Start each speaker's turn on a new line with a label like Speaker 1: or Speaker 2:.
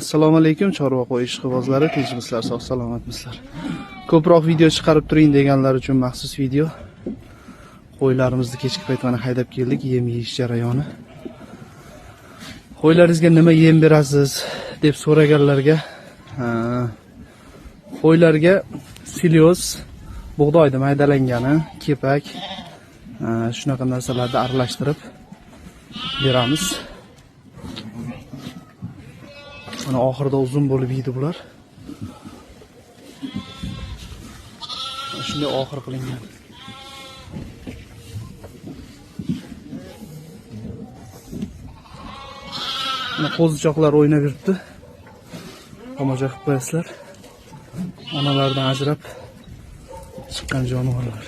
Speaker 1: Assalomu alaykum chorva qo'y ishqibozlari, tinchmisizlar, sog' salomatmisizlar. Ko'proq video chiqarib turing deganlar uchun maxsus video. Qo'ylarimizni kechki payt mana haydab keldik, yem yeyish jarayoni. Qo'ylaringizga nima yem berasiz deb so'raganlarga, qo'ylarga silioz, bug'doyda maydalangani, kepak, shunaqa narsalarni aralashtirib beramiz. Mana oxirida uzun bo'lib yeydi bular. Shunday oxir qilingan. Mana qo'zichoqlar o'ynab yuribdi. Tomosha qilib qo'yasizlar. Onalardan ajrab chiqqan jonivorlar.